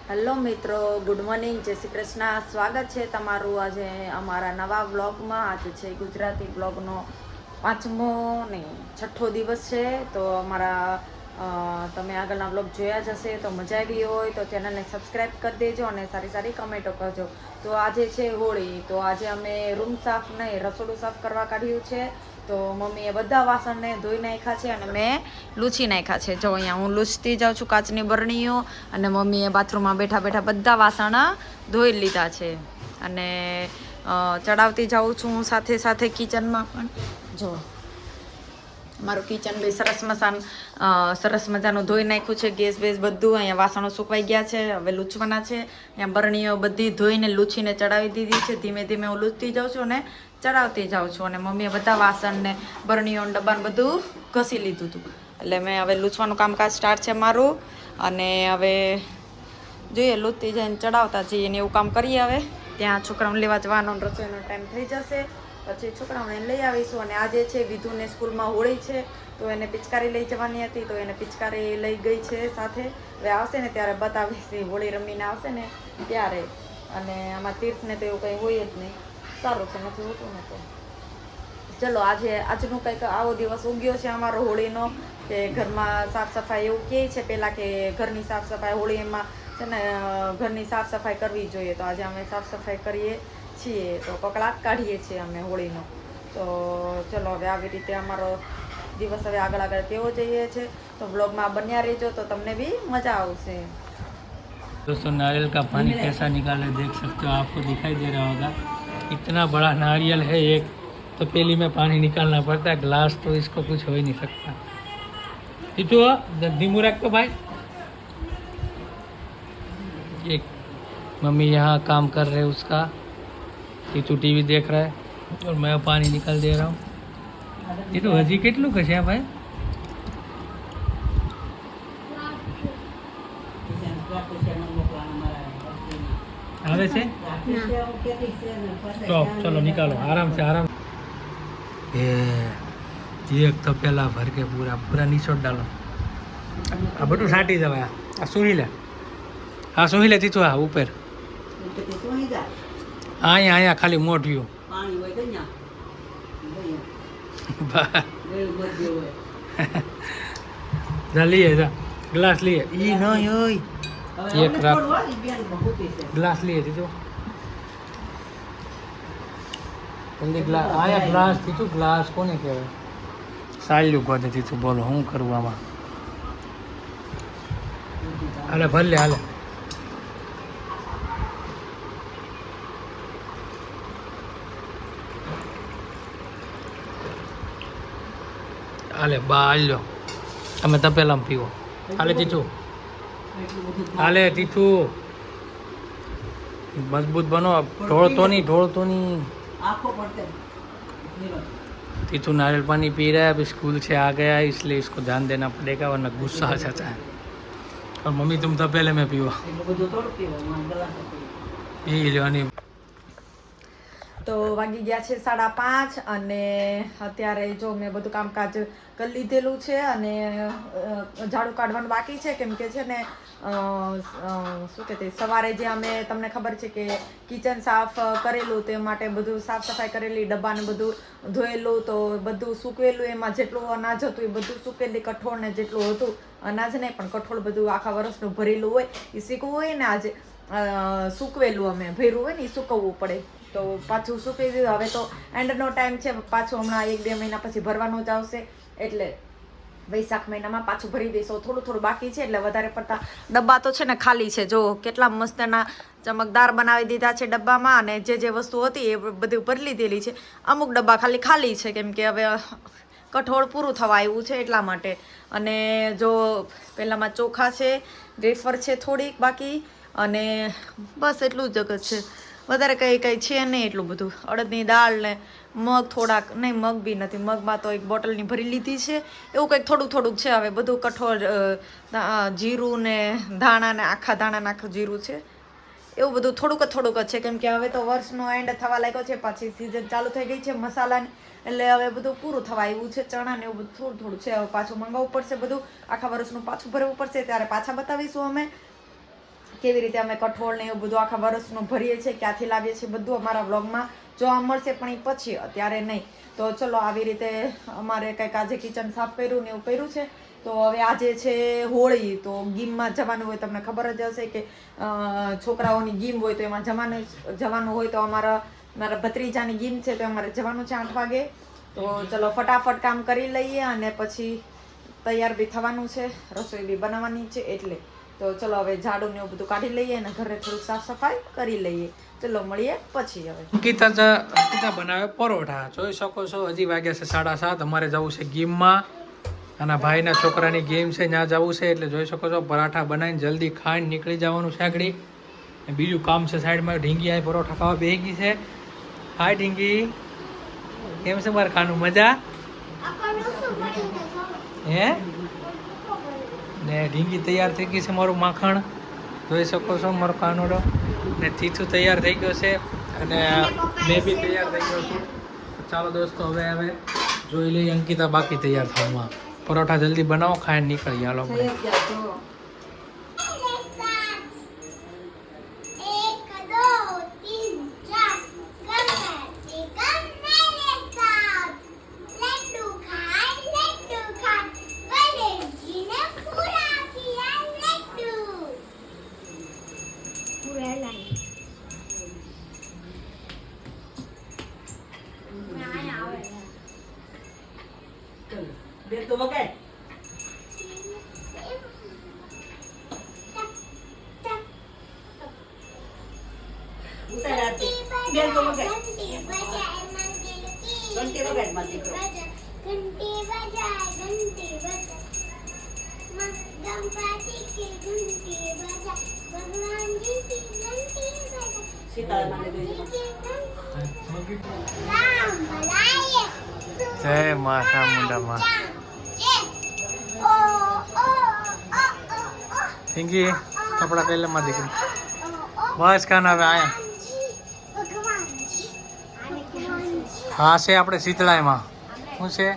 Hello મિત્રો, good morning, જય શ્રી કૃષ્ણ. સ્વાગત છે તમારું આજે અમારા નવા બ્લોગમાં. આજે છે ગુજરાતી બ્લોગનો 5મો ને 6થો દિવસ છે. તો અમારા તમે આગળના બ્લોગ જોયા જ હશે. તો મજા આવી હોય તો ચેનલને સબસ્ક્રાઈબ કરી દેજો અને સારી સારી કમેન્ટો કરજો. તો આજે છે હોળી, તો આજે અમે રૂમ સાફ નહીં રસોડું સાફ કરવા કાઢ્યું છે. તો મમ્મીએ બધા વાસણને ધોઈ નાખ્યા છે અને મેં લૂછી નાખ્યા છે. જો અહીંયા હું લૂછતી જાઉં છું કાચની બરણીઓ, અને મમ્મીએ બાથરૂમમાં બેઠા બેઠા બધા વાસણ ધોઈ લીધા છે. અને ચડાવતી જાઉં છું સાથે સાથે કિચનમાં પણ. જો મારું કિચન બી સરસ મજાનું ધોઈ નાખ્યું છે. ગેસ બેસ બધું અહીંયા વાસણો સુકવાઈ ગયા છે, હવે લૂછવાના છે. અહીંયા બરણીઓ બધી ધોઈને લૂછીને ચડાવી દીધી છે. ધીમે ધીમે હું લૂછતી જાઉં છું અને ચડાવતી જાઉં છું. અને મમ્મીએ બધા વાસણને બરણીઓ ડબ્બાને બધું ઘસી લીધું હતું, એટલે મેં હવે લૂછવાનું કામકાજ સ્ટાર્ટ છે મારું. અને હવે જોઈએ લૂછતી જઈને ચડાવતા જઈએ ને એવું કામ કરીએ. હવે ત્યાં છોકરાઓને લેવા જવાનો રસોઈનો ટાઈમ થઈ જશે, પછી છોકરાઓને લઈ આવીશું. અને આજે છે વિધુને સ્કૂલમાં હોળી છે, તો એને પિચકારી લઈ જવાની હતી, તો એને પિચકારી લઈ ગઈ છે સાથે. હવે આવશે ને ત્યારે બતાવીશ, હોળી રમીને આવશે ને ત્યારે. અને આમાં તીર્થને તો એવું કંઈ હોય જ નહીં. સારું છે, નથી હોતું ને. તો ચલો આજનું કંઈક આવો દિવસ ઉગ્યો છે અમારો હોળીનો, કે ઘરમાં સાફ સફાઈ એવું કહે છે પહેલાં કે ઘરની સાફ સફાઈ હોળીમાં છે ને ઘરની સાફ સફાઈ કરવી જોઈએ. તો આજે અમે સાફ સફાઈ કરીએ છીએ, તો કકળાટ કાઢીએ છીએ અમે હોળીનો. તો ચલો હવે આવી રીતે અમારો દિવસ હવે આગળ કેવો જઈએ છે. તો બ્લોગમાં બન્યા રહેજો તો તમને બી મજા આવશે. दोस्तों नारियल का पानी कैसा निकाले देख सकते हो, आपको दिखाई दे रहा होगा इतना बड़ा नारियल है एक, तो पहली में पानी निकालना पड़ता है, ग्लास तो इसको कुछ हो ही नहीं सकता। टीटू धीमू रख तो भाई। एक मम्मी यहाँ काम कर रहे उसका, टीटू टीवी देख रहा है और मैं पानी निकाल दे रहा हूँ। टीटू हजी કેટલું કશે ભાઈ? આવે છે તો ચલો નિકાલો આરામ से आराम। एक तो पहला भर के पूरा निचोड़ डालो। आ बटू साटी जवाय आ सुही ले, हाँ सुही ले तीतू आ ऊपर आया खाली मोटियो जा लिए जा ग्लास लिए ई नहीं ओय एक रात ग्लास लिए थी तो जल्दी ग्लास आया ग्लास थी तो ग्लास कोने कहेवाय साल्यू गोदे थी तो बोलो हूँ करूँ आमा हाले भले हाले हाले बाल्यो તમે તપેલામાં પીવો હાલે તીઠું હાલે તીઠું मजबूत बनो। अब ढोलतो नहीं तीतू नारियल पानी पी रहा है, अभी स्कूल से आ गया है इसलिए इसको ध्यान देना पड़ेगा वरना गुस्सा आ जाता है। और मम्मी तुम तो पहले में पीवा पी लो। તો વાગી ગયા છે 5:30 અને અત્યારે જો મેં બધું કામકાજ કરી લીધેલું છે. અને ઝાડુ કાઢવાનું બાકી છે, કેમ કે છે ને શું કહેते સવારે જે અમે તમને ખબર છે કે કિચન સાફ કરેલું, તે માટે બધું સાફ સફાઈ કરેલી, ડબ્બાને બધું ધોયેલું, તો બધું સૂકવેલું. એમાં જેટલું અનાજ હતું એ બધું સૂકેલી, કઠોળને જેટલું હતું અનાજ નહીં પણ કઠોળ બધું આખા વર્ષનું ભરેલું હોય એ શીખવું હોય ને, આજે સૂકવેલું અમે ભર્યું હોય ને એ સૂકવવું પડે. તો પાછું સૂકવી દીધું. હવે તો એન્ડનો ટાઈમ છે, પાછું હમણાં 1-2 મહિના પછી ભરવાનું જ આવશે, એટલે વૈશાખ મહિનામાં પાછું ભરી દઈશું. થોડું બાકી છે, એટલે વધારે પડતા ડબ્બા તો છે ને ખાલી છે. જો કેટલા મસ્તના ચમકદાર બનાવી દીધા છે ડબ્બામાં, અને જે વસ્તુ હતી એ બધું ભરી લીધેલી છે. અમુક ડબ્બા ખાલી છે, કેમ કે હવે કઠોળ પૂરું થવા આવ્યું છે એટલા માટે. અને જો પહેલાંમાં ચોખા છે, વેફર છે થોડીક બાકી, અને બસ એટલું જ જગત છે. વધારે કંઈ છે નહીં એટલું બધું. અડદની દાળ ને મગ થોડાક, નહીં મગ બી નથી, મગમાં તો એક બોટલની ભરી લીધી છે. એવું કંઈક થોડુંક છે. હવે બધું કઠોળ, જીરું ને ધાણા ને આખા જીરું છે, એવું બધું થોડુંક જ છે. કેમ કે હવે તો વર્ષનો એન્ડ થવા લાગ્યો છે, પાછી સિઝન ચાલુ થઈ ગઈ છે મસાલાની, એટલે હવે બધું પૂરું થવા આવ્યું છે. ચણા ને એવું બધું થોડું છે. હવે પાછું મંગાવવું પડશે, બધું આખા વર્ષનું પાછું ભરવું પડશે, ત્યારે પાછા બતાવીશું અમે. કેવી રીતે અમે કઠોળ ને એવું બધું આખા વર્ષનું ભરીએ છીએ, ક્યાંથી લાવીએ છીએ, બધું અમારા વ્લોગમાં જોવા મળશે, પણ એ પછી, અત્યારે નહીં. તો ચલો આવી રીતે અમારે કંઈક આજે કિચન સાફ કર્યું ને એવું કર્યું છે. તો હવે આજે છે હોળી, તો ગીમમાં જવાનું હોય, તમને ખબર જ હશે કે છોકરાઓની ગીમ હોય તો એમાં જવાનું હોય. તો મારા ભત્રીજાની ગીમ છે તો અમારે જવાનું છે 8 વાગે. તો ચલો ફટાફટ કામ કરી લઈએ અને પછી તૈયાર બી થવાનું છે, રસોઈ બી બનાવવાની છે એટલે. તો ચલો હવે ઝાડુ ને એવું બધું કાઢી લઈએ અને ઘરે થોડુંક સાફ સફાઈ કરી લઈએ. ચલો મળીએ પછી. હવે અંકિતા બનાવે પરોઠા, જોઈ શકો છો. હજી વાગ્યા છે 7:30. અમારે જવું છે ગીમમાં, અને ભાઈના છોકરાની ગેમ છે, ત્યાં જવું છે. એટલે જોઈ શકો છો પરાઠા બનાવીને જલ્દી ખાઈને નીકળી જવાનું છે આગળ. બીજું કામ છે સાઈડમાં. ઢીંગી આ પરોઠા ખાવા બેસી ગઈ છે. હાય ઢીંગી, કેમ છે મારે ખાનું? મજા હે ને? ઢીંગી તૈયાર થઈ ગઈ છે, મારું માખણ જોઈ શકો છો, મારો કાનોડો. ને તીથું તૈયાર થઈ ગયો છે અને મેં બી તૈયાર થઈ ગયો છું. ચાલો દોસ્તો, હવે જોઈ લઈએ અંકિતા બાકી તૈયાર થવામાં. પરોઠા જલ્દી બનાવો, ખાઈને નીકળી હાલો આપણે. તો વગાડ. બેન તો વગાડ. ઘંટી વગાડ માં દીકરો. ઘંટી બજાય, ઘંટી બજાય, ગણપતિ की घंटी बजाय, भगवान जी की घंटी बजाय, सीताराम ने राम भलाए. जय माता मुंडा माँ. ढींगी कपड़ा पहले मत दिख. बस का नाम आया. हाँ से આપણે શીતળાઈમાં શું છે?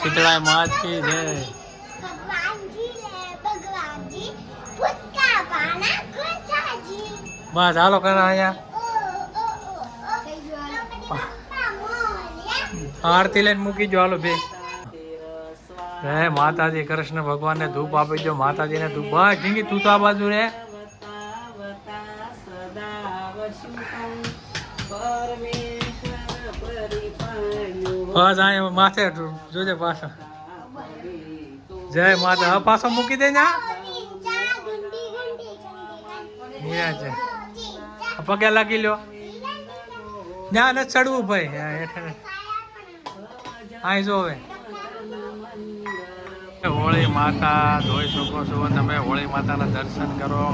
શીતળાઈ માત કી જય. બસ હાલો કરા અહીંયા આરતી લઈને મૂકી જો. હાલો બે. હે માતાજી, કૃષ્ણ ભગવાનને ધૂપ આપી દો. માતાજીને ધૂપ. બસ ઢીંગી તું તો આ બાજુ રે. બસ આ માથે જોજે પાછો. જય માતા. હા પાછો મૂકી દે ને. છે પગે લાગી લો. ના નથી ચડવું ભાઈ. અહીં જો હવે હોળી માતા જોઈ શકો છો તમે. હોળી માતાના દર્શન કરો.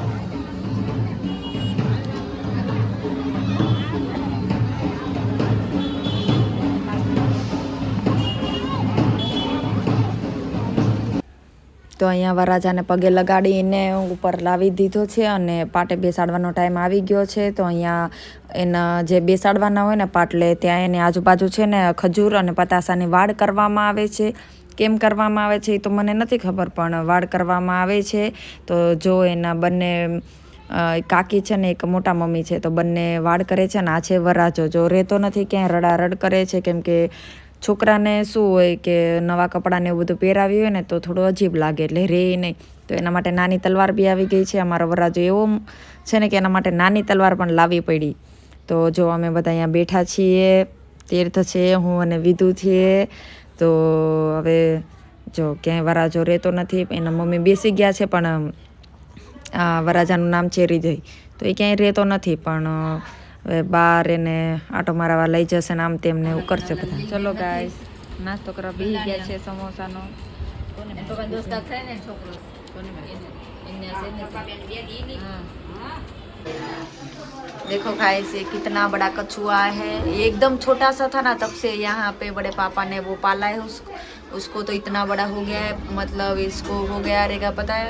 તો અહીંયા વરરાજાને પગે લગાડીને ઉપર લાવી દીધો છે અને પાટે બેસાડવાનો ટાઈમ આવી ગયો છે. તો અહીંયા એના જે બેસાડવાના હોય ને પાટલે, ત્યાં એની આજુબાજુ છે ને ખજૂર અને પતાસાની વાડ કરવામાં આવે છે. કેમ કરવામાં આવે છે એ તો મને નથી ખબર, પણ વાડ કરવામાં આવે છે. તો જો એના બંને કાકી છે ને એક મોટા મમ્મી છે, તો બંને વાડ કરે છે. અને આ છે વરરાજો. જો રહેતો નથી, ક્યાંય રડારડ કરે છે, કેમ કે છોકરાને શું હોય કે નવા કપડાને એવું બધું પહેરાવ્યું હોય ને તો થોડું અજીબ લાગે, એટલે રે નહીં. તો એના માટે નાની તલવાર બી આવી ગઈ છે. અમારો વરરાજો એવો છે ને કે એના માટે નાની તલવાર પણ લાવવી પડી. તો જો અમે બધા અહીંયા બેઠા છીએ. તીર્થ છે, હું અને વિધુ છીએ. તો હવે જો ક્યાંય વરરાજો રહેતો નથી. એના મમ્મી બેસી ગયા છે, પણ વરરાજાનું નામ છે હૃદય, તો એ ક્યાંય રહેતો નથી. પણ હવે બહાર એને આટો મારવા લઈ જશે ને આમ તેમને એવું કરશે બધા. ચલો ગાઈસ, નાસ્તો કરવા બેસી ગયા છે સમોસાનો. देखो गाइस, ये कितना बड़ा कछुआ है. ये एकदम छोटा सा था ना, तब से यहाँ पे बड़े पापा ने वो पाला है उसको तो इतना बड़ा हो गया है. मतलब इसको हो गया रहेगा, पता है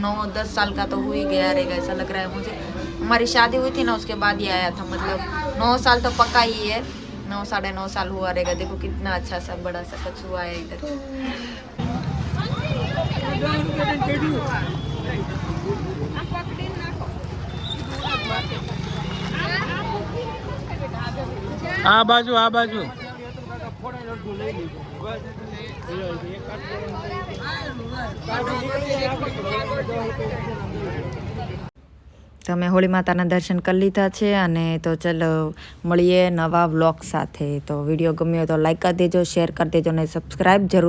9-10 साल का तो हो ही गया रहेगा, ऐसा लग रहा है मुझे. हमारी शादी हुई थी ना, उसके बाद ही आया था. मतलब 9 साल तो पक्का ही है, 9-9.5 साल हुआ रहेगा. देखो कितना अच्छा सा बड़ा सा कछुआ है इधर. આ બાજુ તો અમે હોળી માતાના દર્શન કરી લીધા છે અને તો ચલો મળીએ નવા વ્લોગ સાથે. તો વિડીયો ગમ્યો તો લાઈક કરી દેજો, શેર કરી દેજો અને સબસ્ક્રાઈબ જરૂર